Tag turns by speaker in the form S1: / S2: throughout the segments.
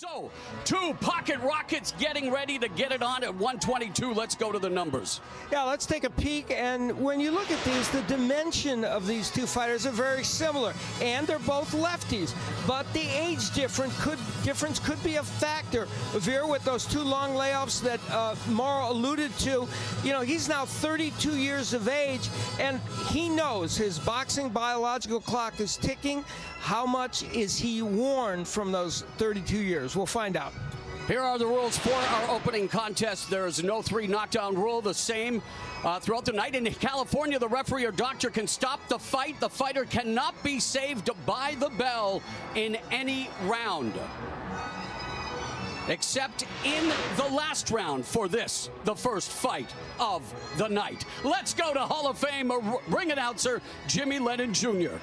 S1: So, two pocket rockets getting ready to get it on at 122. Let's go to the numbers.
S2: Yeah, let's take a peek. And when you look at these, the dimension of these two fighters are very similar. And they're both lefties. But the age difference could be a factor. Rivera, with those two long layoffs that Mauro alluded to, you know, he's now 32 years of age. And he knows his boxing biological clock is ticking. How much is he worn from those 32 years? We'll find out.
S1: Here are the rules for our opening contest. There is no 3 knockdown rule, the same throughout the night. In California, the referee or doctor can stop the fight. The fighter cannot be saved by the bell in any round, except in the last round for this, the first fight of the night. Let's go to Hall of Fame ring announcer Jimmy Lennon Jr.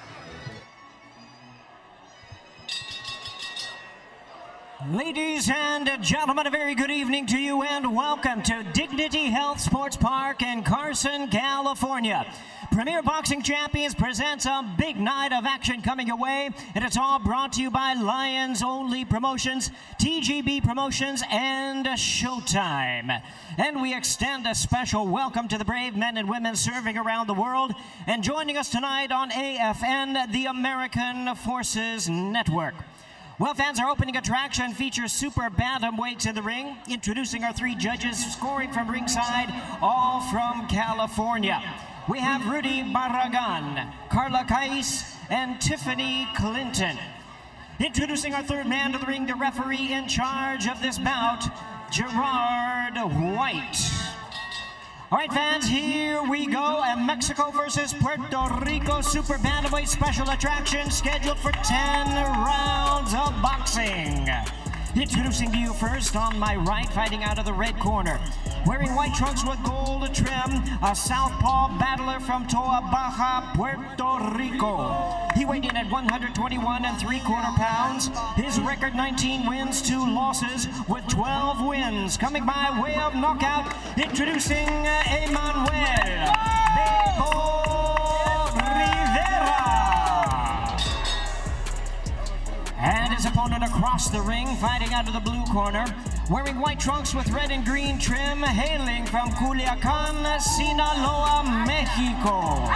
S3: Ladies and gentlemen, a very good evening to you and welcome to Dignity Health Sports Park in Carson, California. Premier Boxing Champions presents a big night of action coming your way, and it's all brought to you by Lions Only Promotions, TGB Promotions, and Showtime. And we extend a special welcome to the brave men and women serving around the world and joining us tonight on AFN, the American Forces Network. Well, fans, our opening attraction features super bantamweights in the ring. Introducing our 3 judges scoring from ringside, all from California. We have Rudy Barragan, Carla Cais, and Tiffany Clinton. Introducing our 3rd man to the ring, the referee in charge of this bout, Gerard White. All right, fans, here we go. A Mexico versus Puerto Rico super bantamweight special attraction scheduled for 10 rounds of boxing. Introducing to you first, on my right, fighting out of the red corner, wearing white trunks with gold trim, a southpaw battler from Toa Baja, Puerto Rico. He weighed in at 121 3/4 pounds. His record 19 wins, 2 losses, with 12 wins. Coming by way of knockout, introducing Emanuel Rivera. And his opponent across the ring, fighting out of the blue corner, wearing white trunks with red and green trim, hailing from Culiacan, Sinaloa, Mexico.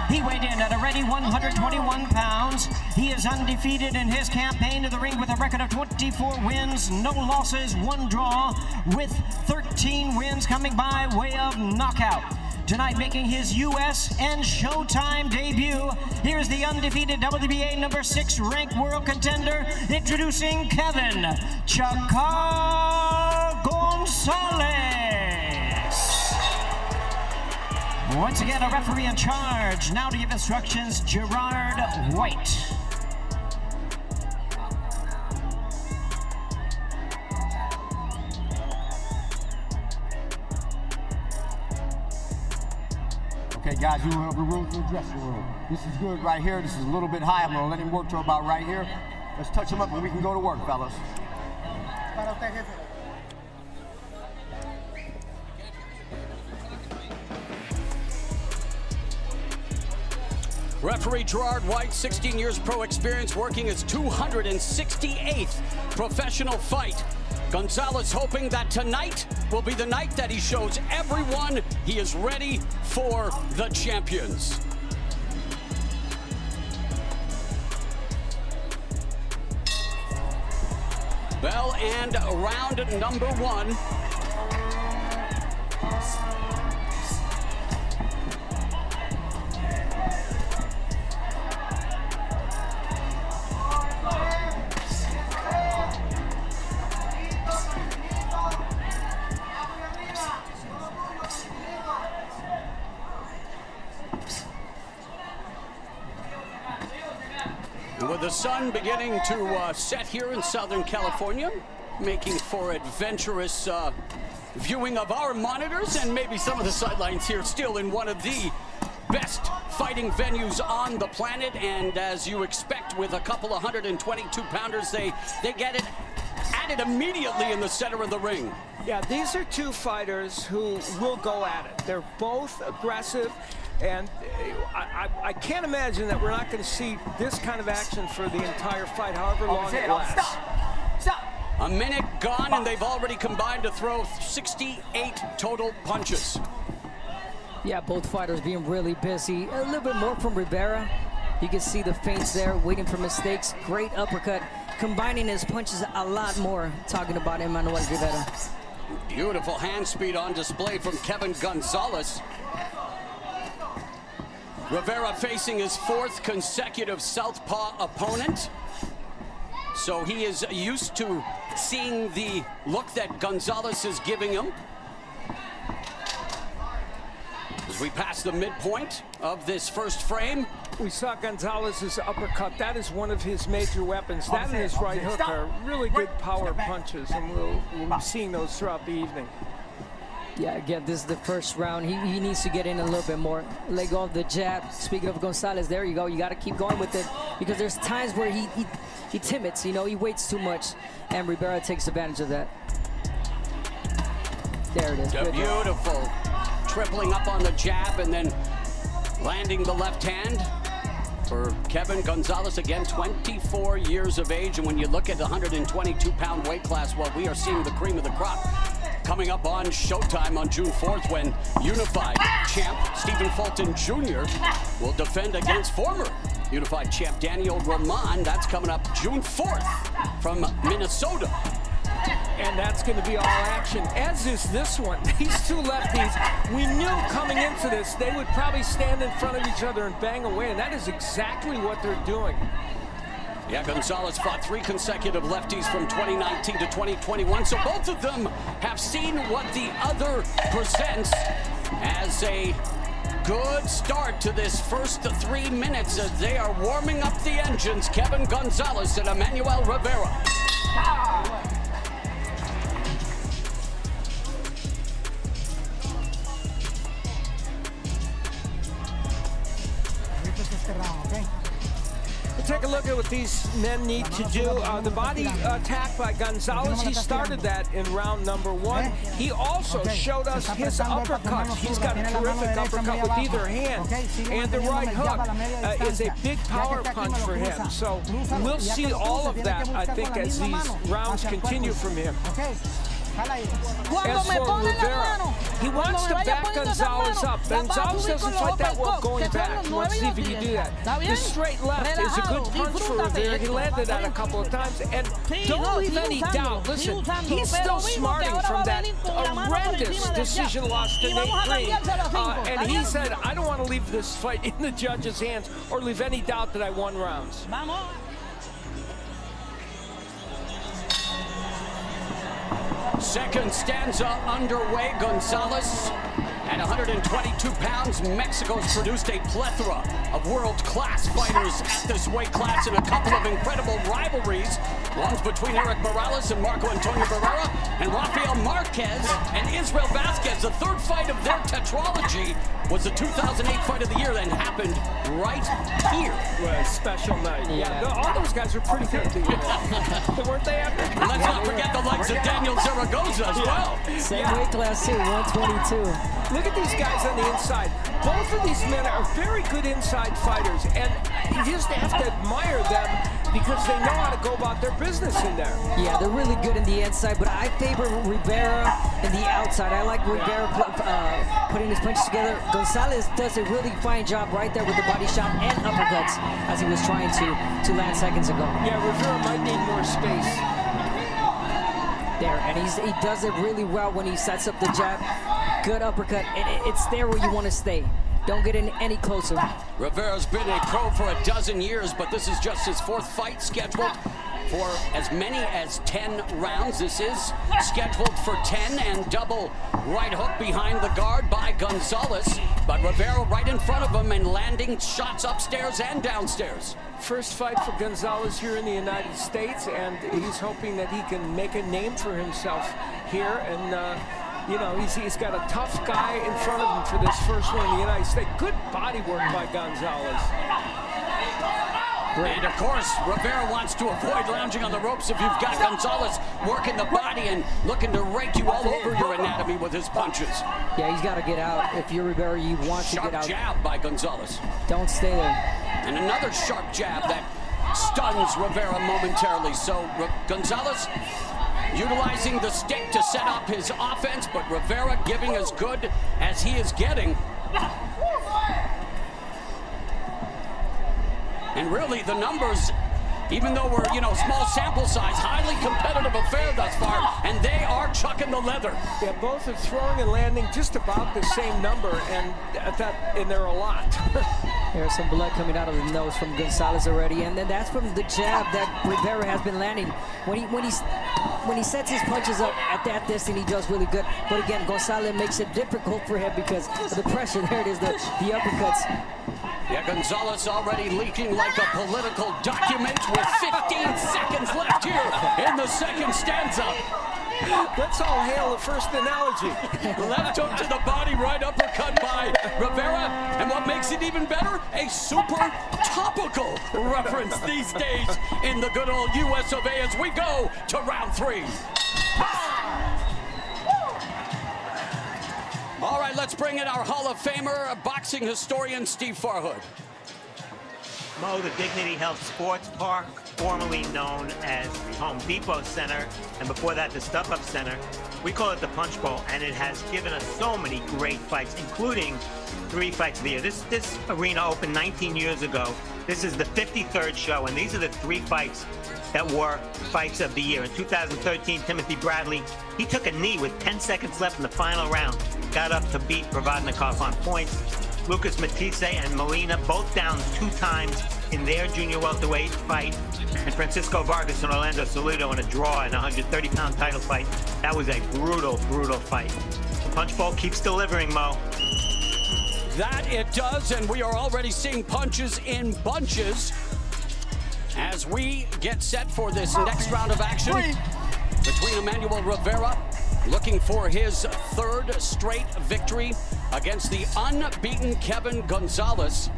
S3: He weighed in at a ready 121 pounds. He is undefeated in his campaign to the ring with a record of 24 wins, no losses, 1 draw, with 13 wins coming by way of knockout. Tonight, making his U.S. and Showtime debut, here's the undefeated WBA number 6 ranked world contender, introducing Kevin Chacal Gonzalez. Once again, a referee in charge. Now to give instructions, Gerard White.
S4: Okay, guys, we're in the dressing room. This is good right here. This is a little bit high. I'm going to let him work to about right here. Let's touch him up and we can go to work, fellas.
S1: Referee Gerard White, 16 years pro experience, working his 268th professional fight. Gonzalez hoping that tonight will be the night that he shows everyone he is ready for the champions. Bell and round number 1. With the sun beginning to set here in Southern California, making for adventurous viewing of our monitors and maybe some of the sidelines here, still in one of the best fighting venues on the planet. And as you expect, with a couple of 122-pounders, they get it added immediately in the center of the ring.
S2: Yeah, these are 2 fighters who will go at it. They're both aggressive. And I can't imagine that we're not going to see this kind of action for the entire fight, however long it lasts.
S4: Stop!
S1: A minute gone, and they've already combined to throw 68 total punches.
S5: Yeah, both fighters being really busy. A little bit more from Rivera. You can see the feints there, waiting for mistakes. Great uppercut, combining his punches a lot more. Talking about Emanuel Rivera.
S1: Beautiful hand speed on display from Kevin Gonzalez. Rivera facing his 4th consecutive southpaw opponent. So he is used to seeing the look that Gonzalez is giving him. As we pass the midpoint of this first frame.
S2: We saw Gonzalez's uppercut. That is one of his major weapons. That and his right hook are really good power punches, and we'll be seeing those throughout the evening.
S5: Yeah, again, this is the first round. He needs to get in a little bit more. Let go of the jab. Speaking of Gonzalez, there you go. You got to keep going with it, because there's times where he timids, you know, he waits too much, and Rivera takes advantage of that. There it is.
S1: Beautiful. Tripling up on the jab and then landing the left hand for Kevin Gonzalez. Again, 24 years of age, and when you look at the 122-pound weight class, well, we are seeing the cream of the crop. Coming up on Showtime on June 4th, when Unified champ Stephen Fulton Jr. will defend against former Unified champ Daniel Roman. That's coming up June 4th from Minnesota.
S2: And that's going to be all action, as is this one. These two lefties, we knew coming into this, they would probably stand in front of each other and bang away, and that is exactly what they're doing.
S1: Yeah, Gonzalez fought 3 consecutive lefties from 2019 to 2021, so both of them have seen what the other presents as a good start to this first 3 minutes as they are warming up the engines. Kevin Gonzalez and Emanuel Rivera.
S2: Take a look at what these men need to do. The body attack by Gonzalez, he started that in round number 1. He also showed us his uppercuts. He's got a terrific uppercut with either hand. And the right hook is a big power punch for him. So we'll see all of that, I think, as these rounds continue from him. As for Rivera, he wants to back Gonzalez up. Gonzalez doesn't fight that well going back. He wants to see if he can do that. The straight left is a good punch for Rivera. He landed that a couple of times. And don't leave any doubt. Listen, he's still smarting from that horrendous decision loss to Nate Green. And he said, I don't want to leave this fight in the judge's hands or leave any doubt that I won rounds.
S1: Second stanza underway. Gonzalez at 122 pounds. Mexico's produced a plethora of world-class fighters at this weight class and a couple of incredible rivalries. One's between Eric Morales and Marco Antonio Barrera, and Rafael Marquez and Israel Vasquez. The third fight of their tetralogy was the 2008 Fight of the Year that happened right here.
S2: Well, a special night. Yeah, all those guys are pretty good. Weren't they?
S1: Let's not forget the likes of Daniel Zaragoza as well.
S5: Same weight class too, 122.
S2: Look at these guys on the inside. Both of these men are very good inside fighters, and you just have to admire them because they know how to go about their business in there.
S5: Yeah, they're really good in the inside, but I favor Rivera in the outside. I like Rivera putting his punches together. Gonzalez does a really fine job right there with the body shot and uppercuts as he was trying to land seconds ago.
S2: Yeah, Rivera might need more space.
S5: There, and he does it really well when he sets up the jab. Good uppercut, and it's there where you want to stay. Don't get in any closer.
S1: Rivera's been a pro for a dozen years, but this is just his 4th fight scheduled for as many as 10 rounds. This is scheduled for 10, and double right hook behind the guard by Gonzalez. But Rivera right in front of him and landing shots upstairs and downstairs.
S2: First fight for Gonzalez here in the United States, and he's hoping that he can make a name for himself here. And you know, he's got a tough guy in front of him for this first one in the United States. Good body work by Gonzalez.
S1: And of course, Rivera wants to avoid lounging on the ropes if you've got Gonzalez working the body and looking to rake you all over your anatomy with his punches.
S5: Yeah, he's got to get out. If you're Rivera, you want to get out.
S1: Sharp jab by Gonzalez.
S5: Don't stay there.
S1: And another sharp jab that stuns Rivera momentarily. So Gonzalez utilizing the stick to set up his offense, but Rivera giving as good as he is getting. And really, the numbers, even though we're, small sample size, highly competitive affair thus far, and they are chucking the leather.
S2: Yeah, both are throwing and landing just about the same number, and they're a lot.
S5: There's some blood coming out of the nose from Gonzalez already, and then that's from the jab that Rivera has been landing. When he sets his punches up at that distance, he does really good. But again, Gonzalez makes it difficult for him because of the pressure. There it is, the uppercuts.
S1: Yeah, Gonzalez already leaking like a political document with 15 seconds left here in the second stanza.
S2: Let's all hail the first analogy.
S1: Left hook to the body, right uppercut by Rivera. And what makes it even better, a super topical reference these days in the good old US of A as we go to round 3. All right, let's bring in our Hall of Famer, boxing historian, Steve Farhood.
S6: Mo, the Dignity Health Sports Park, formerly known as Home Depot Center, and before that, the Stuff Up Center. We call it the Punch Bowl, and it has given us so many great fights, including 3 fights of the year. This arena opened 19 years ago. This is the 53rd show, and these are the 3 fights that were fights of the year. In 2013, Timothy Bradley, he took a knee with 10 seconds left in the final round, got up to beat Provodnikov on points. Lucas Matisse and Molina both down 2 times in their junior welterweight fight, and Francisco Vargas and Orlando Salido in a draw in a 130-pound title fight. That was a brutal, brutal fight. The Punch Bowl keeps delivering, Mo.
S1: That it does, and we are already seeing punches in bunches as we get set for this next round of action between Emanuel Rivera, looking for his 3rd straight victory against the unbeaten Kevin Gonzalez.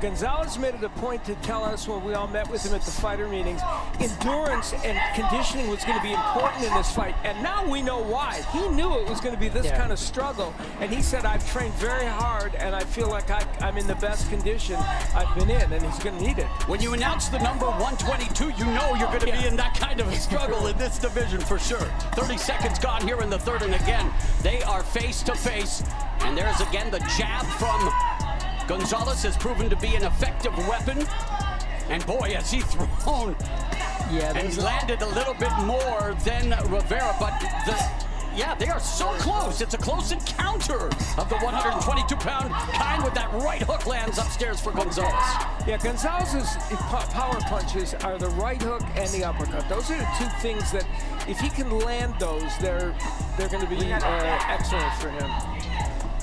S2: Gonzalez made it a point to tell us when we all met with him at the fighter meetings, endurance and conditioning was going to be important in this fight. And now we know why. He knew it was going to be this kind of struggle. And he said, I've trained very hard, and I feel like I'm in the best condition I've been in, and he's going to need it.
S1: When you announce the number 122, you know you're going to be in that kind of a struggle in this division for sure. 30 seconds gone here in the 3rd, and again, they are face to face. And there's again the jab from Gonzalez has proven to be an effective weapon, and boy, has he thrown and he's landed a little bit more than Rivera, but they are so close. It's a close encounter of the 122-pound kind with that right hook lands upstairs for Gonzalez.
S2: Yeah, Gonzalez's power punches are the right hook and the uppercut. Those are the 2 things that, if he can land those, they're going to be excellent for him.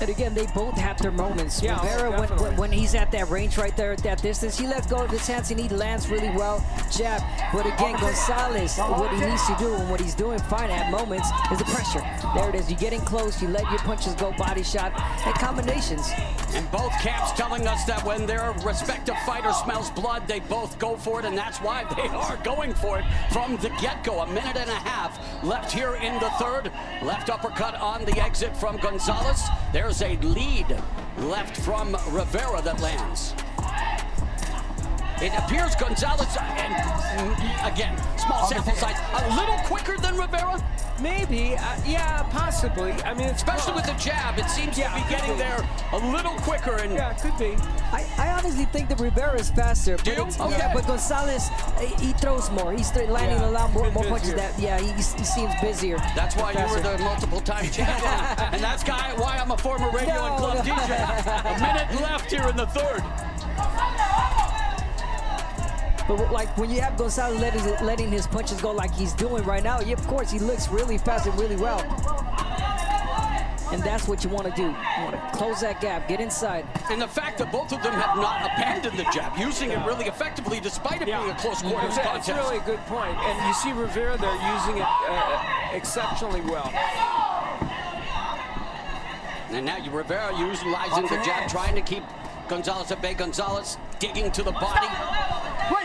S5: And again, they both have their moments.
S2: Yeah,
S5: Rivera, when he's at that range right there at that distance, he lets go of his hands and he lands really well. Jab. But again, Gonzalez, what he needs to do and what he's doing fine at moments is the pressure. There it is. You're getting close. You let your punches go, body shot, and combinations.
S1: And both camps telling us that when their respective fighter smells blood, they both go for it, and that's why they are going for it from the get-go. 1.5 minutes left here in the 3rd. Left uppercut on the exit from Gonzalez. There's a lead left from Rivera that lands. It appears Gonzalez, and again, small sample size, a little quicker than Rivera?
S2: Maybe, yeah, possibly. I mean,
S1: especially with the jab, it seems to be getting there a little quicker. And
S2: yeah, it could be.
S5: I honestly think that Rivera is faster.
S1: Do you? Okay.
S5: Yeah, but Gonzalez, he throws more. He's landing a lot more punches. He seems busier.
S1: That's why you were the multiple-time champion, and that's why I'm a former radio and club DJ. 1 minute left here in the 3rd.
S5: But like when you have Gonzalez letting his punches go like he's doing right now, of course he looks really fast and really well. And that's what you want to do. You want to close that gap, get inside.
S1: And the fact that both of them have not abandoned the jab, using it really effectively despite it being a close quarters contest.
S2: That's really a good point. And you see Rivera there using it exceptionally well.
S1: And now Rivera utilizing the jab, trying to keep Gonzalez at bay. Gonzalez digging to the body.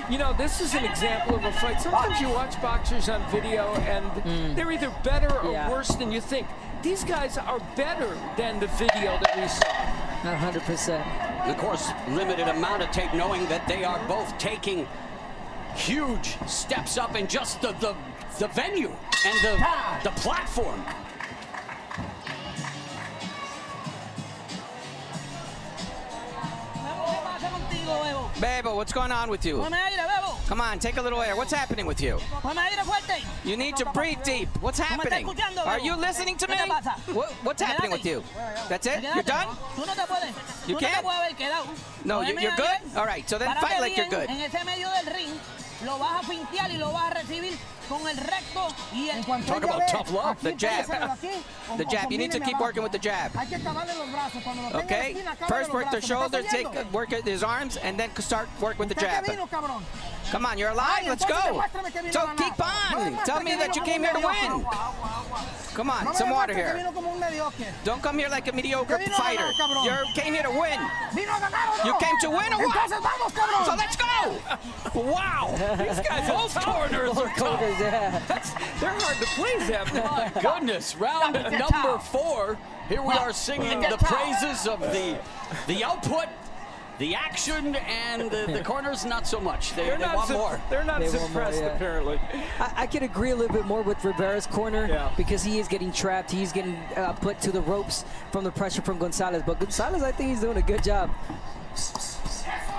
S2: You know, this is an example of a fight. Sometimes you watch boxers on video and they're either better or worse than you think. These guys are better than the video that we saw.
S5: 100%.
S1: And of course, limited amount of tape, knowing that they are both taking huge steps up in just the the venue and the platform.
S7: Bebo, what's going on with you? Come on, take a little air. What's happening with you? You need to breathe deep. What's happening? Are you listening to me? What's happening with you? That's it? You're done? You can't? No, you're good? All right, so then fight like you're good.
S1: Talk about tough love.
S7: The jab. The jab. You need to keep working with the jab. Okay? First work the shoulder, work his arms, and then start work with the jab. Come on, you're alive. Let's go. So keep on. Tell me that you came here to win. Come on, some water here. Don't come here like a mediocre fighter. You came here to win. You came to win or what? So let's go.
S1: Wow. These guys, both corners are tough.
S2: They're hard to please, them.
S1: My goodness, round number 4. Here we are singing the praises of the output, the action, and the corners not so much. They want more.
S2: They're not as impressed, apparently.
S5: I can agree a little bit more with Rivera's corner because he is getting trapped. He's getting put to the ropes from the pressure from Gonzalez. But Gonzalez, I think he's doing a good job.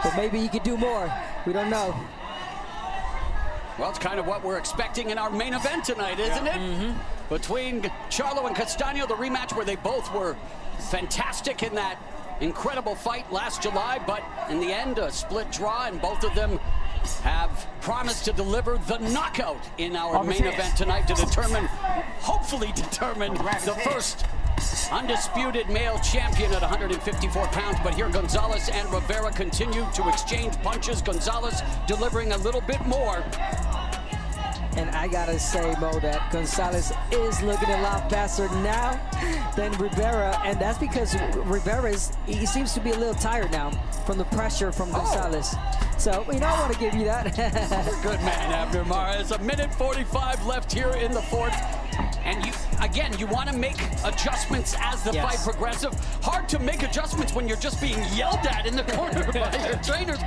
S5: But maybe he could do more. We don't know.
S1: Well, it's kind of what we're expecting in our main event tonight, isn't it? Between Charlo and Castaño, the rematch where they both were fantastic in that incredible fight last July, but in the end, a split draw, and both of them have promised to deliver the knockout in our main event tonight to determine, hopefully determine, the first undisputed male champion at 154 pounds. But here Gonzalez and Rivera continue to exchange punches. Gonzalez delivering a little bit more.
S5: And I gotta say, Mo, that Gonzalez is looking a lot faster now than Rivera, and that's because he seems to be a little tired now from the pressure from Gonzalez. So, you know, I want to give you that.
S1: Good man, Abner Mares. A minute 45 left here in the 4th. And you want to make adjustments as the fight progresses. Hard to make adjustments when you're just being yelled at in the corner by your trainers.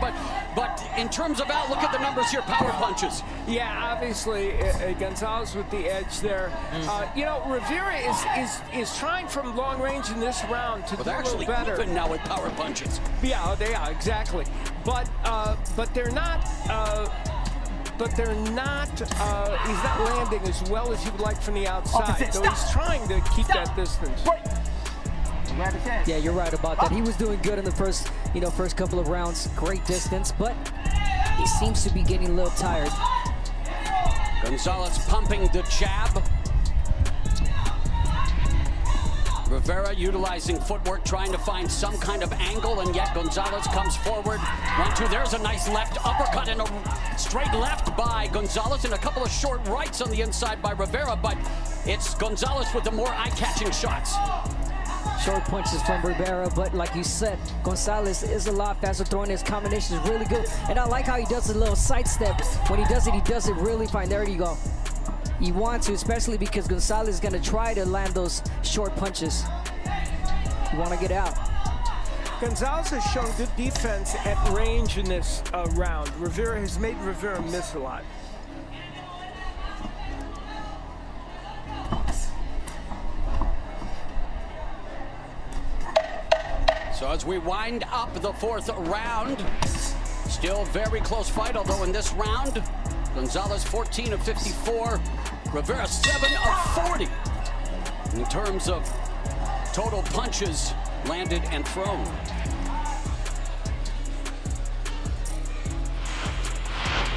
S1: But in terms of look at the numbers here, power punches.
S2: Yeah, obviously, Gonzalez with the edge there. You know, Rivera is trying from long range in this round to do a little better.
S1: Even now with power punches.
S2: Yeah, they are, exactly. But they're not. He's not landing as well as he would like from the outside. So he's trying to keep that distance.
S5: Yeah, you're right about that. He was doing good in the first couple of rounds. Great distance, but he seems to be getting a little tired.
S1: Gonzalez pumping the jab. Rivera utilizing footwork, trying to find some kind of angle, and yet Gonzalez comes forward. 1-2, there's a nice left uppercut and a straight left by Gonzalez, and a couple of short rights on the inside by Rivera, but it's Gonzalez with the more eye-catching shots.
S5: Short punches from Rivera, but like you said, Gonzalez is a lot faster throwing. His combination is really good, and I like how he does a little sidestep. When he does it really fine. There you go. You want to, especially because Gonzalez is going to try to land those short punches. You want to get out.
S2: Gonzalez has shown good defense at range in this round. Rivera has made Rivera miss a lot.
S1: So as we wind up the 4th round, still very close fight, although in this round, Gonzalez 14 of 54, Rivera 7 of 40 in terms of total punches landed and thrown.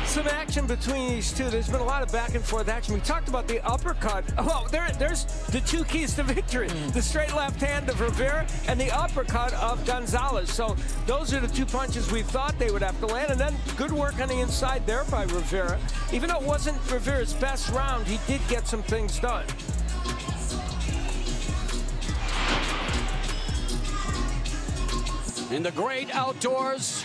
S2: Some action between these two. There's been a lot of back and forth action. We talked about the uppercut. Well, there's the 2 keys to victory. The straight left hand of Rivera and the uppercut of Gonzalez. So those are the 2 punches we thought they would have to land. And then good work on the inside there by Rivera. Even though it wasn't Rivera's best round, he did get some things done.
S1: In the great outdoors,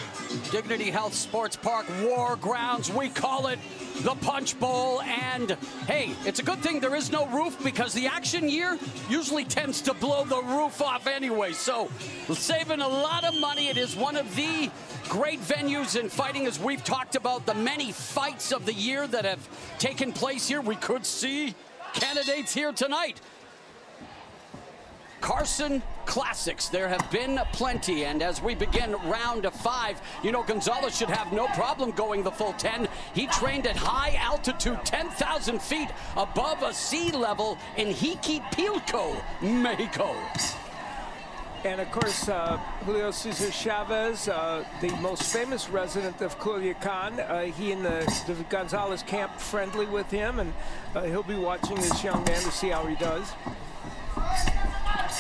S1: Dignity Health Sports Park War Grounds, we call it the Punch Bowl. And hey, it's a good thing there is no roof, because the action year usually tends to blow the roof off anyway. So saving a lot of money. It is one of the great venues in fighting, as we've talked about the many fights of the year that have taken place here. We could see candidates here tonight. Carson Classics, there have been plenty, and as we begin round 5, you know, Gonzalez should have no problem going the full 10. He trained at high altitude, 10,000 feet above sea level in Jiquipilco, Mexico.
S2: And of course, Julio Cesar Chavez, the most famous resident of Culiacan, he and the Gonzalez camp friendly with him, and he'll be watching this young man to see how he does.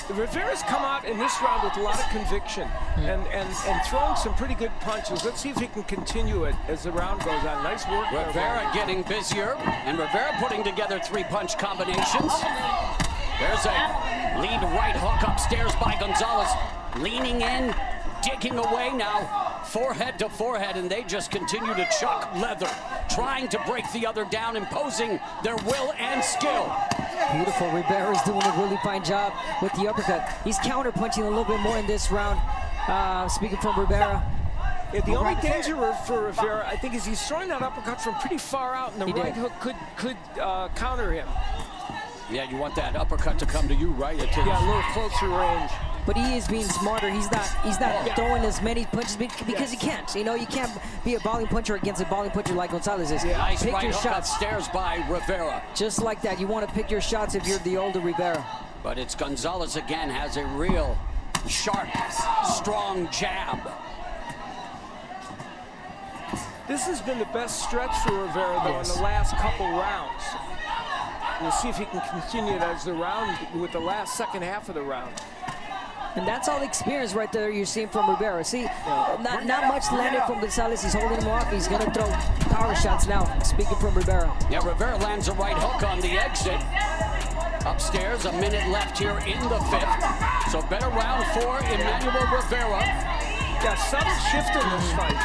S2: Rivera's come out in this round with a lot of conviction and throwing some pretty good punches. Let's see if he can continue it as the round goes on. Nice work.
S1: Rivera getting busier, and Rivera putting together 3-punch combinations. There's a lead right hook upstairs by Gonzalez, leaning in, digging away now, forehead to forehead, and they just continue to chuck leather, trying to break the other down, imposing their will and skill.
S5: Beautiful. Rivera's doing a really fine job with the uppercut. He's counter-punching a little bit more in this round, speaking from Rivera.
S2: Yeah, the only danger for Rivera, I think, is he's throwing that uppercut from pretty far out, and the right hook could counter him.
S1: Yeah, you want that uppercut to come to you, right?
S2: Yeah, a little closer range.
S5: But he is being smarter. He's not throwing as many punches because he can't. You know, you can't be a bowling puncher against a bowling puncher like Gonzalez is.
S1: Yeah, nice
S5: pick
S1: right
S5: your
S1: hook
S5: shots
S1: upstairs by Rivera.
S5: Just like that. You want to pick your shots if you're the older Rivera.
S1: But it's Gonzalez again, has a real sharp, strong jab.
S2: This has been the best stretch for Rivera, though, in the last couple rounds. We'll see if he can continue it as the round, with the second half of the round.
S5: And that's all the experience right there you're seeing from Rivera. See, not much landed from Gonzalez. He's holding him off. He's going to throw power shots now, speaking from Rivera.
S1: Yeah, Rivera lands a right hook on the exit. Upstairs, a minute left here in the 5th. So better round for Emanuel Rivera.
S2: Yeah, some shift in this fight.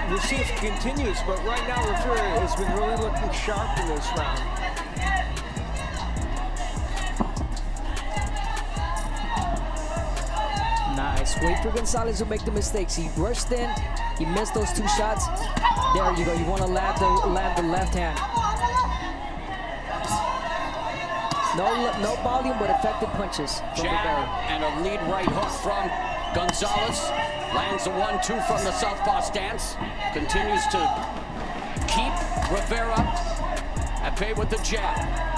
S2: We'll see if it continues, but right now Rivera has been really looking sharp in this round.
S5: Nice. Wait for Gonzalez to make the mistakes. He rushed in. He missed those 2 shots. There you go. You want to land the left hand. No volume, but effective punches from Rivera.
S1: And a lead right hook from Gonzalez. Lands a 1-2 from the southpaw stance. Continues to keep Rivera at bay with the jab.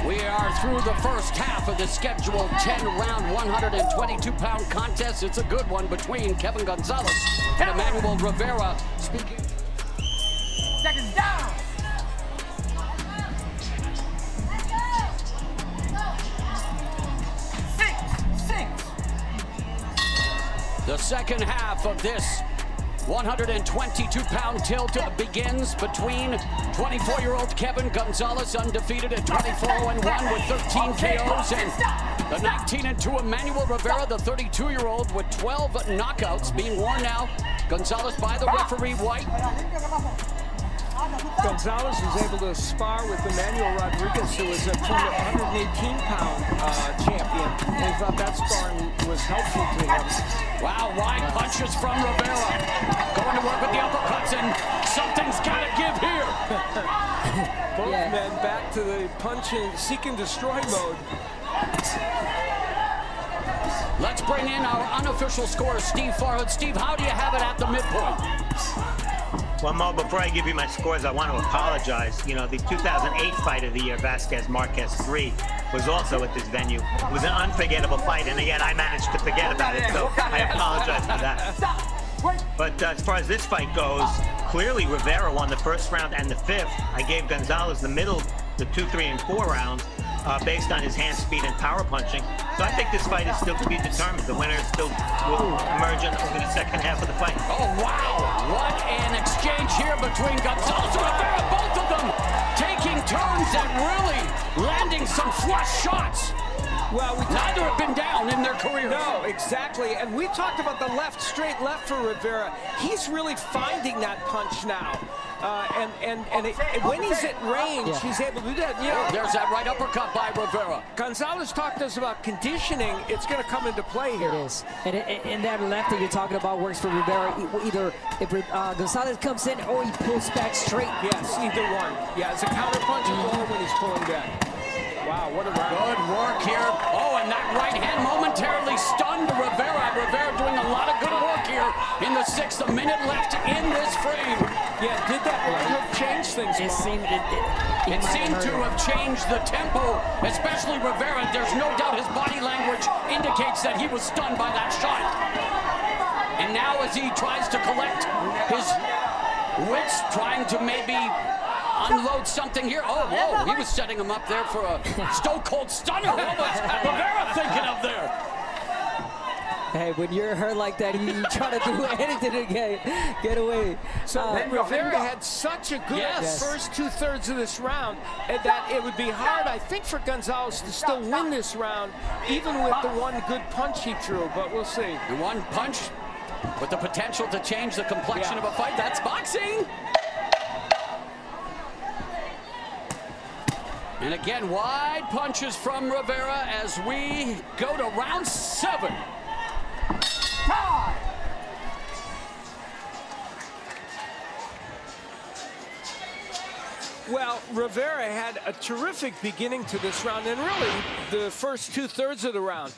S1: We are through the first half of the scheduled 10-round, 122-pound contest. It's a good one between Kevin Gonzalez and Emanuel Rivera. Speaking.
S8: Seconds down. Six.
S1: The second half of this 122-pound tilt begins between 24-year-old Kevin Gonzalez, undefeated at 24-1 with 13 KOs, and the 19-2 Emanuel Rivera, the 32-year-old with 12 knockouts, being worn now. Gonzalez by the referee, white.
S2: Gonzalez was able to spar with Emanuel Rodriguez, who was a 118-pound champion. They thought that sparring was helpful to him.
S1: Wow, wide punches from Rivera. Going to work with the uppercuts, and something's got to give here.
S2: Both men back to the punching, seek and destroy mode.
S1: Let's bring in our unofficial scorer, Steve Farhood. Steve, how do you have it at the midpoint?
S6: Well, Mo, before I give you my scores, I want to apologize. You know, the 2008 fight of the year, Vasquez-Marquez 3, was also at this venue. It was an unforgettable fight, and again, I managed to forget about it, so I apologize for that. But as far as this fight goes, clearly Rivera won the first round and the 5th. I gave Gonzalez the middle, the 2, 3, and 4 rounds, based on his hand speed and power punching. So I think this fight is still to be determined. The winner still will emerge over the second half of the fight.
S1: Oh, wow. What an exchange here between Gonzalez and Rivera. Both of them taking turns and really landing some flush shots.
S2: Well,
S1: neither have been down in their careers.
S2: No, exactly. And we talked about the left, straight left for Rivera. He's really finding that punch now. When he's at range, he's able to do that. You know,
S1: there's that right uppercut by Rivera.
S2: Gonzalez talked to us about conditioning. It's going to come into play here.
S5: It is. And that left that you're talking about works for Rivera. Either if Gonzalez comes in or he pulls back straight.
S2: Yes, either one. Yeah, it's a counter punch or when he's pulling back. Wow, what a round.
S1: Good work here. Oh, and that right hand momentarily stunned Rivera. Rivera doing a lot of good work here in the 6th. A minute left in this frame.
S2: Yeah, did that right hook change things?
S5: It seemed
S1: to have changed the tempo, especially Rivera. There's no doubt his body language indicates that he was stunned by that shot. And now as he tries to collect his wits, trying to maybe unload something here. Oh, whoa, he was setting him up there for a stone-cold stunner. What was Rivera thinking of there?
S5: Hey, when you're hurt like that, you try to do anything to get away.
S2: So Rivera had such a good first 2/3 of this round that it would be hard, I think, for Gonzalez to still win this round, even with the one good punch he threw, but we'll see.
S1: And one punch with the potential to change the complexion of a fight. That's boxing. And again, wide punches from Rivera as we go to round 7.
S2: Well, Rivera had a terrific beginning to this round, and really the first 2/3 of the round.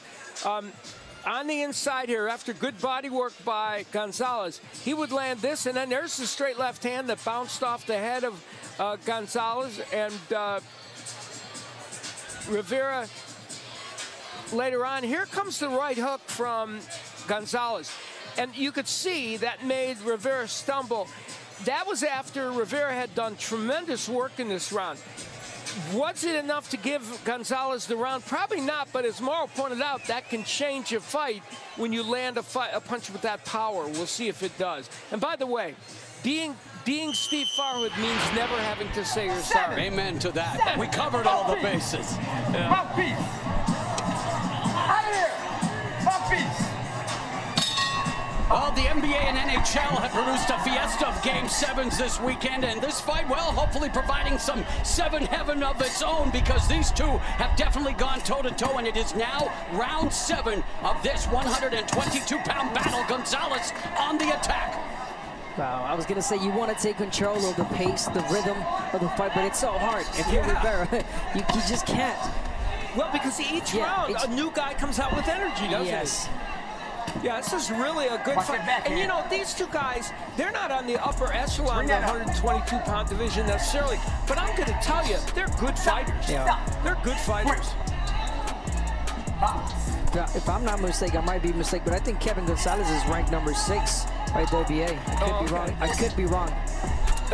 S2: On the inside here, after good body work by Gonzalez, he would land this, and then there's the straight left hand that bounced off the head of Gonzalez, and Rivera later on. Here comes the right hook from Gonzalez, and you could see that made Rivera stumble. That was after Rivera had done tremendous work in this round. Was it enough to give Gonzalez the round? Probably not, but as Mauro pointed out, that can change a fight when you land a punch with that power. We'll see if it does. And by the way, being Steve Farhood means never having to say you're sorry.
S1: Amen to that. We covered all the bases.
S8: Mouthpiece. Out of here. Mouthpiece.
S1: Well, the NBA and NHL have produced a fiesta of Game 7s this weekend, and this fight, well, hopefully providing some 7 heaven of its own, because these two have definitely gone toe-to-toe, and it is now round 7 of this 122-pound battle. Gonzalez on the attack.
S5: Wow, I was going to say you want to take control of the pace, the rhythm of the fight, but it's so hard. If you're Rivera, you just can't.
S2: Well, because each round, a new guy comes out with energy, doesn't he? Yeah, this is really a good fight. And you know, these two guys, they're not on the upper echelon of the 122-pound division necessarily, but I'm going to tell you, they're good fighters.
S5: Yeah.
S2: They're good fighters.
S5: If I'm not mistaken, I might be mistaken, but I think Kevin Gonzalez is ranked number 6 by WBA. I could be wrong. I could be wrong.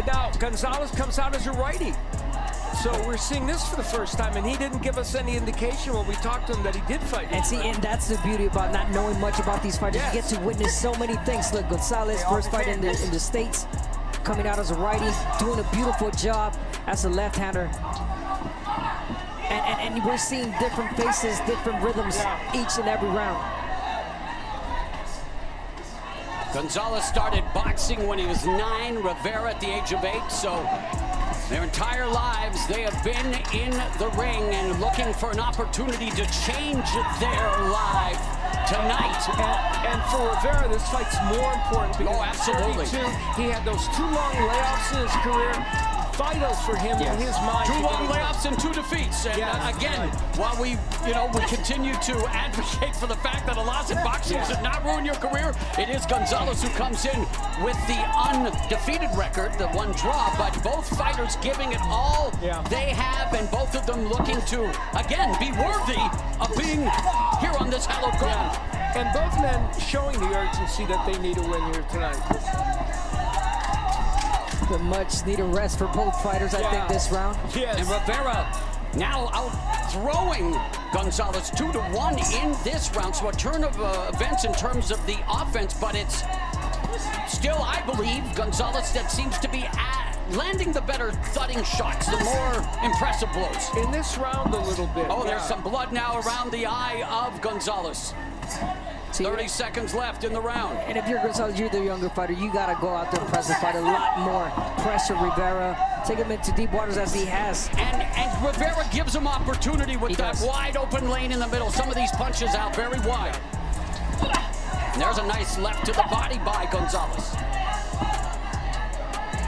S2: Now, Gonzalez comes out as a righty. So we're seeing this for the first time, and he didn't give us any indication when we talked to him that he did fight.
S5: And see, and that's the beauty about not knowing much about these fighters. You get to witness so many things. Look, Gonzalez, first fight in the States, coming out as a righty, doing a beautiful job as a left-hander. And we're seeing different faces, different rhythms each and every round.
S1: Gonzalez started boxing when he was 9, Rivera at the age of 8, so their entire lives they have been in the ring and looking for an opportunity to change their life tonight.
S2: And for Rivera, this fight's more important because
S1: absolutely.
S2: He had those 2 long layoffs in his career. Vital for him in his mind.
S1: 2 long layoffs and 2 defeats. And again, while we continue to advocate for the fact that a loss in boxing should not ruin your career, it is Gonzalez who comes in with the undefeated record, the 1 draw, but both fighters giving it all they have, and both of them looking to, again, be worthy of being here on this hallowed ground.
S2: And both men showing the urgency that they need a win here tonight.
S5: The much needed rest for both fighters, I think, this round.
S2: Yes.
S1: And Rivera now out throwing Gonzalez 2-1 in this round. So a turn of events in terms of the offense, but it's still, I believe, Gonzalez that seems to be landing the better thudding shots, the more impressive blows.
S2: In this round a little bit.
S1: Oh, there's some blood now around the eye of Gonzalez. 30 seconds left in the round.
S5: And if you're Gonzalez, you're the younger fighter, you got to go out there and press the fight a lot more. Pressure Rivera, take him into deep waters as he has.
S1: And Rivera gives him opportunity with that wide open lane in the middle. Some of these punches out very wide. And there's a nice left to the body by Gonzalez.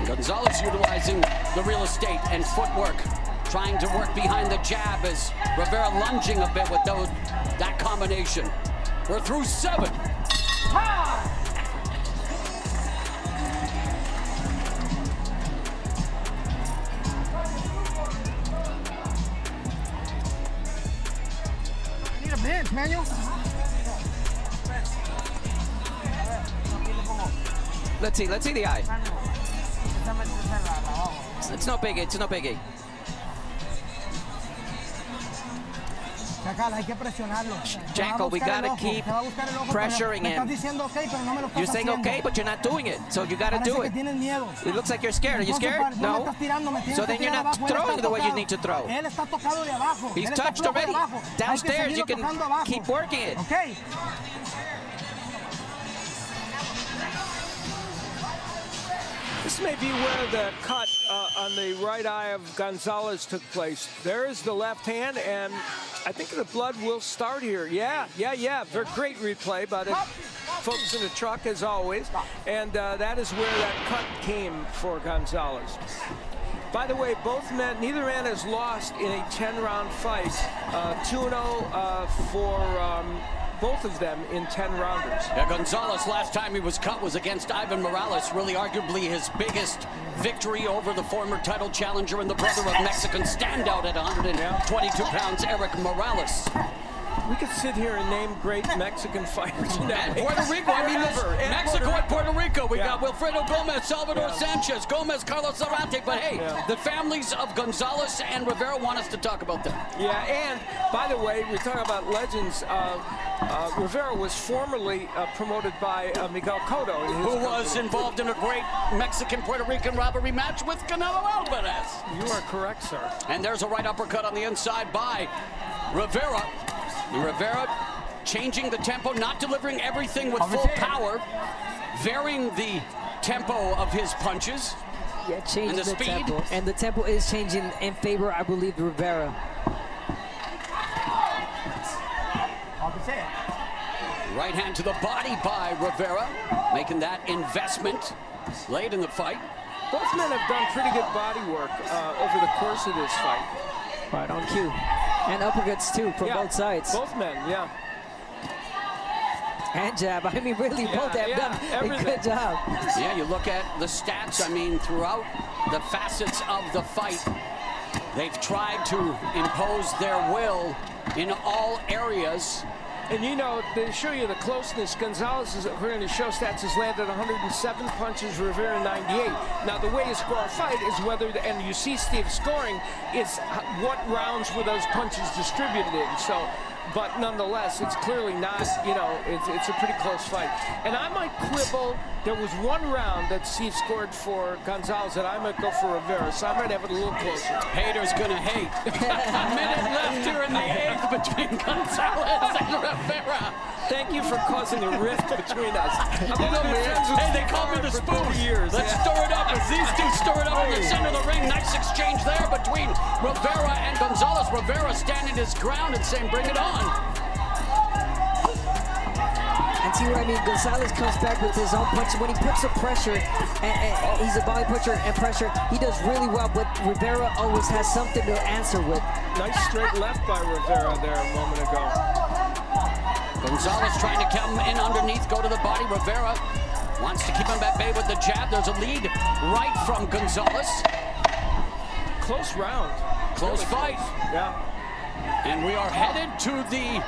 S1: Gonzalez utilizing the real estate and footwork, trying to work behind the jab as Rivera lunging a bit with that combination. We're through 7.
S8: Need a bench, Manuel.
S7: Let's see the eye. It's no biggie, it's no biggie. Janko, we gotta keep pressuring him. You're saying okay, but you're not doing it, so you gotta do it. It looks like you're scared. Are you scared? No? So then you're not throwing the way you need to throw. He's touched already. Downstairs, you can keep working it.
S8: Okay.
S2: This may be where the cut on the right eye of Gonzalez took place. There is the left hand, and I think the blood will start here. Yeah. Very great replay, but it folks in the truck as always. And that is where that cut came for Gonzalez. By the way, neither man has lost in a 10-round fight. 2-0 for both of them in 10-rounders.
S1: Yeah, Gonzalez, last time he was cut was against Ivan Morales, really arguably his biggest victory over the former title challenger and the brother of Mexican standout at 122 pounds, Eric Morales.
S2: We could sit here and name great Mexican fighters.
S1: And Puerto Rico, I mean, Mexico and Puerto Rico. We got Wilfredo Gomez, Salvador Sanchez, Gomez, Carlos Zarate. But hey, the families of Gonzalez and Rivera want us to talk about them.
S2: Yeah, and by the way, we're talking about legends. Rivera was formerly promoted by Miguel Cotto.
S1: Who was involved in a great Mexican-Puerto Rican rivalry match with Canelo Alvarez.
S2: You are correct, sir.
S1: And there's a right uppercut on the inside by Rivera. And Rivera changing the tempo, not delivering everything with full power, varying the tempo of his punches.
S5: Yeah, changing the tempo. And the tempo is changing in favor, I believe, of Rivera.
S1: Right hand to the body by Rivera, making that investment late in the fight.
S2: Both men have done pretty good body work over the course of this fight.
S5: Right on cue. And uppercuts, too, from both sides.
S2: Both men, yeah.
S5: And jab. I mean, really, both have done a good job.
S1: Yeah, you look at the stats. I mean, throughout the facets of the fight, they've tried to impose their will in all areas.
S2: And you know, to show you the closeness, Gonzalez, according to show stats, has landed 107 punches, Rivera 98. Now, the way you score a fight is whether, and you see Steve scoring, is what rounds were those punches distributed in. So, but nonetheless, it's clearly not, you know, it's a pretty close fight. And I might quibble, there was one round that Steve scored for Gonzalez that I might go for Rivera, so I might have it a little closer.
S1: Haters gonna hate. A minute left here in the 8th between Gonzalez and Rivera.
S2: Thank you for causing a rift between us.
S1: Hey, they call me the spoon. Let's stir it up as these two stir it up in the center of the ring. Nice exchange there between Rivera and Gonzalez. Rivera standing his ground and saying, bring it on.
S5: And see what I mean? Gonzalez comes back with his own punch. When he puts the pressure, and he's a body puncher and pressure, he does really well, but Rivera always has something to answer with.
S2: Nice straight left by Rivera there a moment ago.
S1: Gonzalez trying to come in underneath, go to the body. Rivera wants to keep him at bay with the jab. There's a lead right from Gonzalez.
S2: Close round.
S1: Close really fight.
S2: Close. Yeah.
S1: And we are headed to the,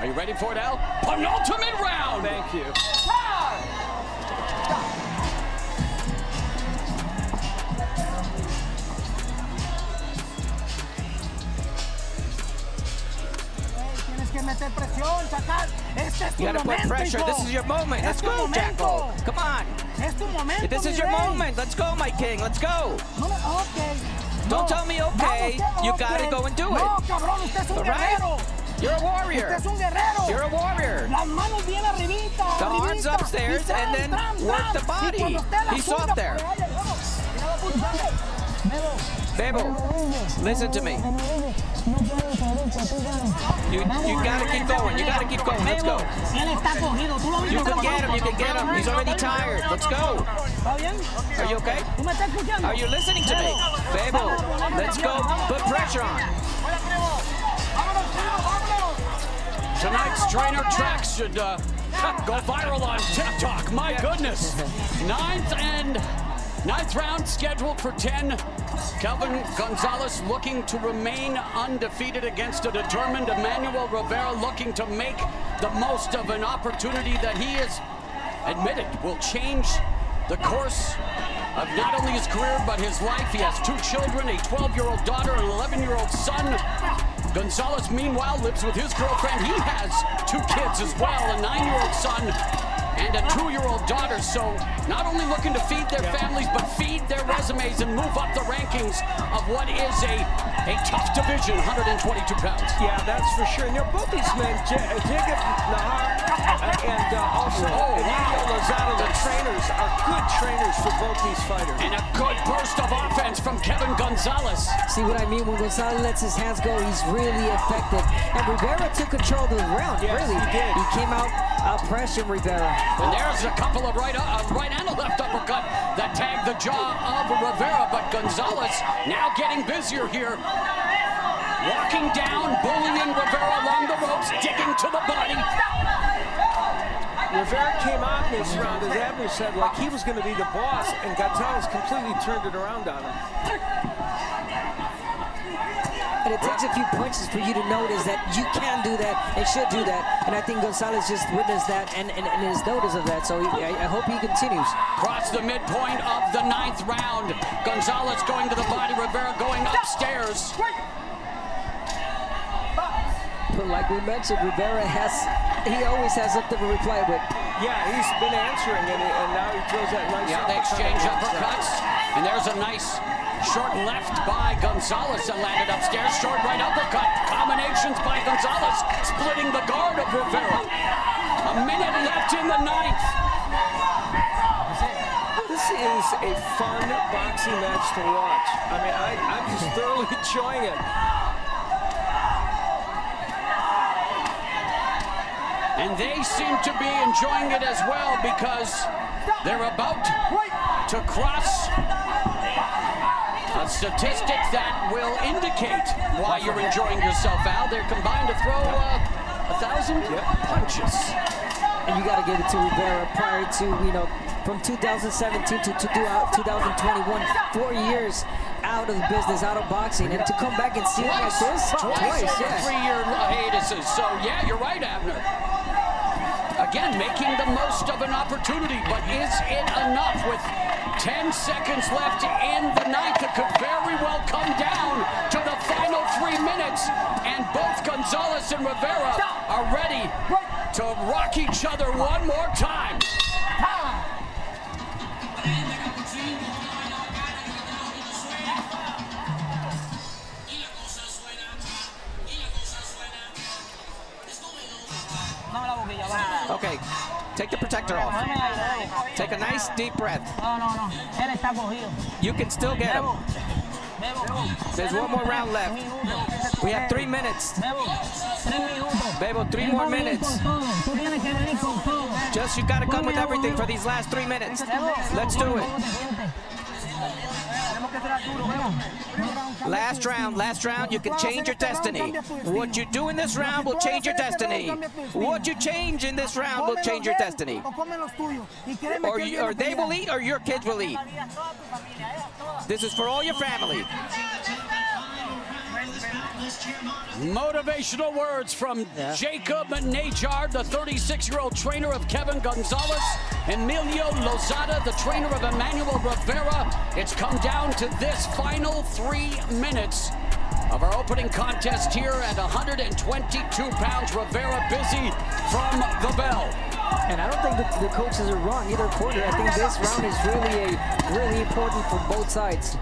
S1: are you ready for it, Al? Penultimate round.
S2: Thank you.
S8: Meter presión, Chacal. Este es
S7: You gotta put pressure. This is your moment. Let's go, Jacko. Come on. This is your moment. Let's go, my king. Let's go. Don't tell me okay. You gotta go and do it. All right? You're a warrior. You're a warrior. The arms upstairs and then work the body. He's soft there. Bebo, listen to me. You gotta keep going. You gotta keep going. Let's go. You can get him. You can get him. He's already tired. Let's go. Are you okay? Are you listening to me? Bebo, let's go. Put pressure on.
S1: Tonight's trainer tracks should go viral on TikTok. My goodness. Ninth round scheduled for 10. Kelvin Gonzalez looking to remain undefeated against a determined Emanuel Rivera, looking to make the most of an opportunity that he has admitted will change the course of not only his career but his life. He has 2 children, a 12-year-old daughter and an 11-year-old son. Gonzalez, meanwhile, lives with his girlfriend. He has 2 kids as well, a 9-year-old son and a 2-year-old daughter. So not only looking to feed their families, but feed their resumes and move up the rankings of what is a tough division, 122 pounds.
S2: Yeah, that's for sure. And both these men, Jacob Nahar and also Emanuel Rivera, the trainers, are good trainers for both these fighters.
S1: And a good burst of offense from Kevin Gonzalez.
S5: See what I mean? When Gonzalez lets his hands go, he's really effective. And Rivera took control of the round,
S2: yes,
S5: really.
S2: He did.
S5: He came out pressuring Rivera.
S1: And there's a couple of right and a left uppercut that tagged the jaw of Rivera, but Gonzalez now getting busier here. Walking down, bullying Rivera along the ropes, digging to the body.
S2: Rivera came out in this round, as Abner said, like he was going to be the boss, and Gonzalez completely turned it around on him.
S5: And it takes a few punches for you to notice that you can do that and should do that. And I think Gonzalez just witnessed that and is notice of that. So I hope he continues.
S1: Across the midpoint of the 9th round. Gonzalez going to the body, Rivera going upstairs.
S5: But like we mentioned, Rivera he always has something to reply with.
S2: Yeah, he's been answering and now he throws that nice
S1: uppercut. They exchange uppercuts. And there's a nice short left by Gonzalez that landed upstairs. Short right uppercut. Combinations by Gonzalez, splitting the guard of Rivera. A minute left in the 9th.
S2: This is a fun boxing match to watch. I mean, I'm just thoroughly enjoying it.
S1: And they seem to be enjoying it as well because they're about to cross a statistic that will indicate why you're enjoying yourself, Al. They're combined to throw 1,000 punches.
S5: And you got to give it to Rivera prior to, from 2017 to 2021, 4 years out of the business, out of boxing, and to come back and see it like this
S1: twice yeah. 3-year hiatuses. So yeah, you're right, Abner. Again, making the most of an opportunity, but is it enough? With 10 seconds left in the 9th, it could very well come down to the final 3 minutes, and both Gonzalez and Rivera are ready to rock each other one more time.
S7: Okay, take the protector off. Take a nice deep breath. You can still get him. There's one more round left. We have 3 minutes. Bebo, 3 more minutes. Just, you gotta come with everything for these last 3 minutes. Let's do it. Last round, you can change your destiny. What you do in this round will change your destiny. What you change in this round will change your destiny. Or they will eat, or your kids will eat. This is for all your family.
S1: Motivational words from Jacob Najar, the 36-year-old trainer of Kevin Gonzalez. Emilio Lozada, the trainer of Emanuel Rivera. It's come down to this final 3 minutes. of our opening contest here at 122 pounds. Rivera busy from the bell.
S5: And I don't think that the coaches are wrong either quarter. I think this round is really important for both sides.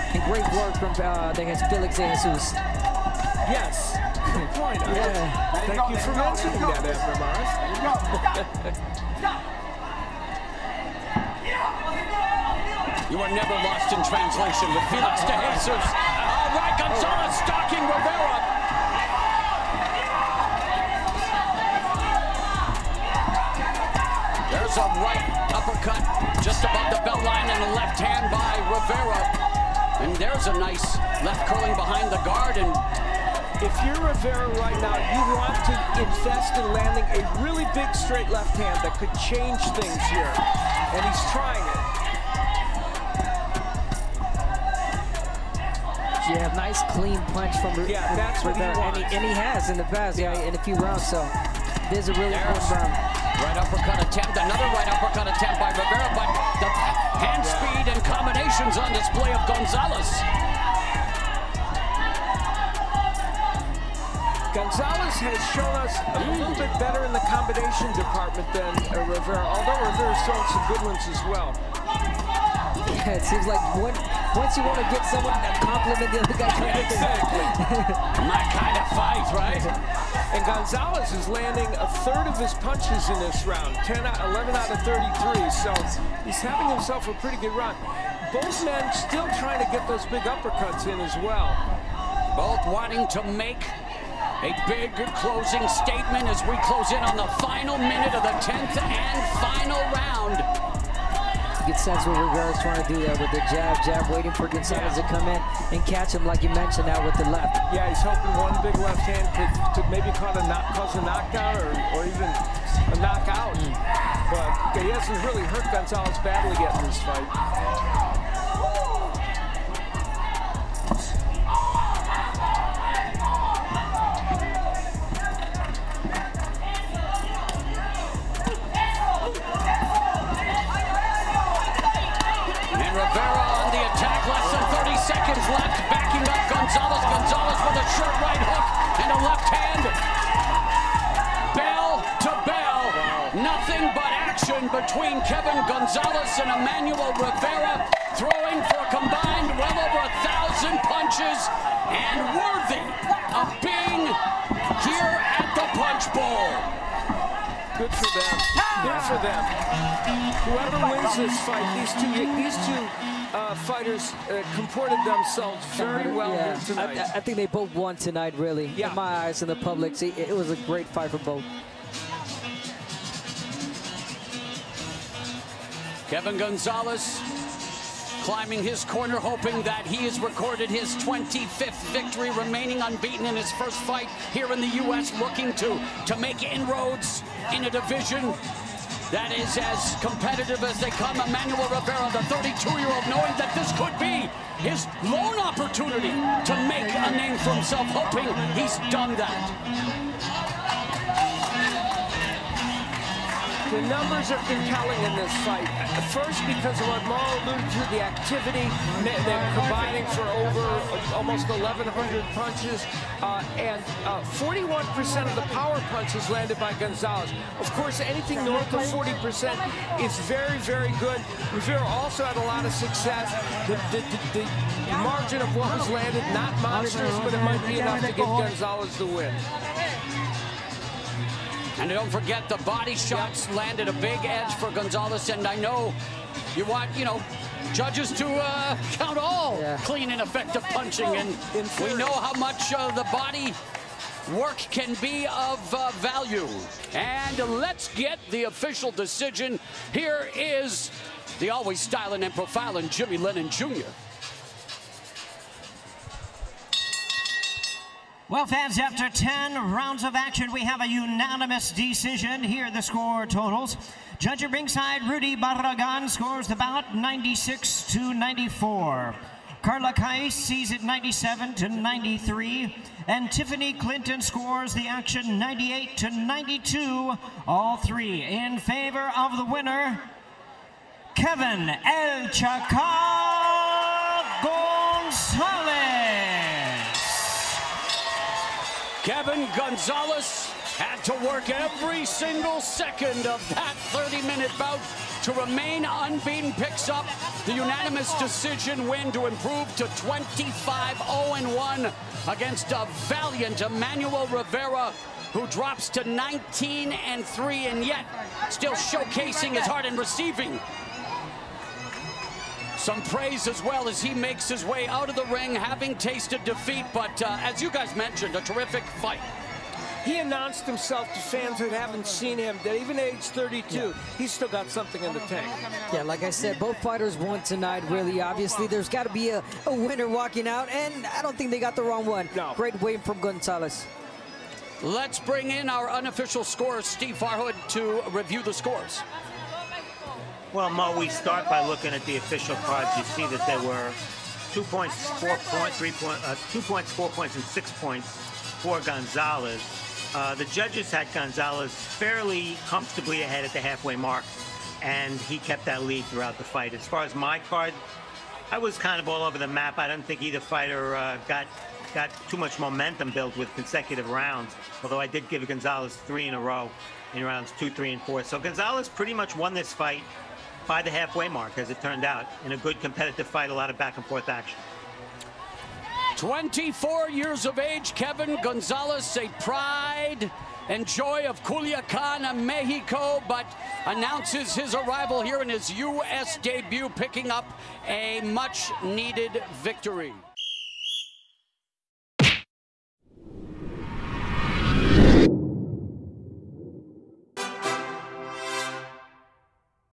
S5: And great work from Felix de Jesus.
S2: Yes. Good point.
S5: Yeah.
S2: Thank you for mentioning that, Abner.
S1: You are never lost in translation with Felix de Jesus. All right, Gonzalez stalking Rivera. There's a right uppercut just above the belt line and a left hand by Rivera. And there's a nice left curling behind the guard. And
S2: if you're Rivera right now, you want to invest in landing a really big straight left hand that could change things here. And he's trying it.
S5: Yeah, nice clean punch from Rivera.
S2: Yeah, that's what he wants.
S5: And he has in the past, in a few rounds. So this is a really important round.
S1: Right uppercut attempt, another right uppercut attempt by Rivera, but the hand speed and combinations on display of Gonzalez.
S2: Gonzalez has shown us a little bit better in the combination department than Rivera, although Rivera's shown some good ones as well.
S5: Yeah, it seems like once you want to get someone to compliment the other guy,
S1: exactly. My kind of fight, right?
S2: And Gonzalez is landing a third of his punches in this round, 11 out of 33, so he's having himself a pretty good run. Both men still trying to get those big uppercuts in as well.
S1: Both wanting to make a big closing statement as we close in on the final minute of the 10th and final round.
S5: You get sense what Rivera's trying to do there with the jab, waiting for Gonzalez to come in and catch him, like you mentioned, now with the left.
S2: Yeah, he's hoping one big left hand could maybe cause a knockdown or even a knockout. But he hasn't really hurt Gonzalez badly yet in this fight.
S1: Seconds left, backing up Gonzalez. Gonzalez with a short right hook and a left hand. Bell to bell. Wow. Nothing but action between Kevin Gonzalez and Emanuel Rivera, throwing for a combined well over 1,000 punches and worthy of being here at the Punch Bowl.
S2: Good for them. Good for them. Whoever wins this fight, these two fighters comported themselves very well here tonight.
S5: I think they both won tonight, really.
S2: Yeah.
S5: In my eyes and the public's, it was a great fight for both.
S1: Kevin Gonzalez climbing his corner, hoping that he has recorded his 25th victory, remaining unbeaten in his first fight here in the U.S., looking to make inroads in a division that is as competitive as they come. Emanuel Rivera, the 32-year-old, knowing that this could be his lone opportunity to make a name for himself, hoping he's done that.
S2: The numbers are compelling in this fight. First, because of what Mauro alluded to, the activity. They're combining for over almost 1,100 punches, and 41% of the power punches landed by Gonzalez. Of course, anything north of 40% is very, very good. Rivera also had a lot of success. The margin of what was landed, not monstrous, but it might be enough to give Gonzalez the win.
S1: And don't forget, the body shots landed a big edge for Gonzalez, and I know you want, judges to count all clean and effective punching, and we know how much the body work can be of value. And let's get the official decision. Here is the always styling and profiling Jimmy Lennon Jr.
S3: Well, fans, after 10 rounds of action, we have a unanimous decision. Here are the score totals. Judge at ringside, Rudy Barragan, scores the bout 96-94. Carla Kais sees it 97-93. And Tiffany Clinton scores the action 98-92. All three in favor of the winner, Kevin El Chacal Gonzalez.
S1: Kevin Gonzalez had to work every single second of that 30-minute bout to remain unbeaten. Picks up the unanimous decision win to improve to 25-0-1 against a valiant Emanuel Rivera, who drops to 19-3, and yet still showcasing his heart and receiving some praise as well as he makes his way out of the ring, having tasted defeat. But as you guys mentioned, a terrific fight.
S2: He announced himself to fans that haven't seen him that even at age 32, he's still got something in the tank.
S5: Yeah, like I said, both fighters won tonight, really. Obviously, there's got to be a winner walking out, and I don't think they got the wrong one.
S2: No.
S5: Great win from Gonzalez.
S1: Let's bring in our unofficial scorer, Steve Farhood, to review the scores.
S6: Well, Mo, we start by looking at the official cards. You see that there were 2 points, 4 points, 3 points, 2 points, 4 points, and 6 points for Gonzalez. The judges had Gonzalez fairly comfortably ahead at the halfway mark, and he kept that lead throughout the fight. As far as my card, I was kind of all over the map. I don't think either fighter got too much momentum built with consecutive rounds, although I did give Gonzalez 3 in a row in rounds 2, 3, and 4. So Gonzalez pretty much won this fight by the halfway mark, as it turned out, in a good competitive fight, a lot of back and forth action.
S1: 24 years of age, Kevin Gonzalez, a pride and joy of Culiacan, Mexico, but announces his arrival here in his U.S. debut, picking up a much-needed victory.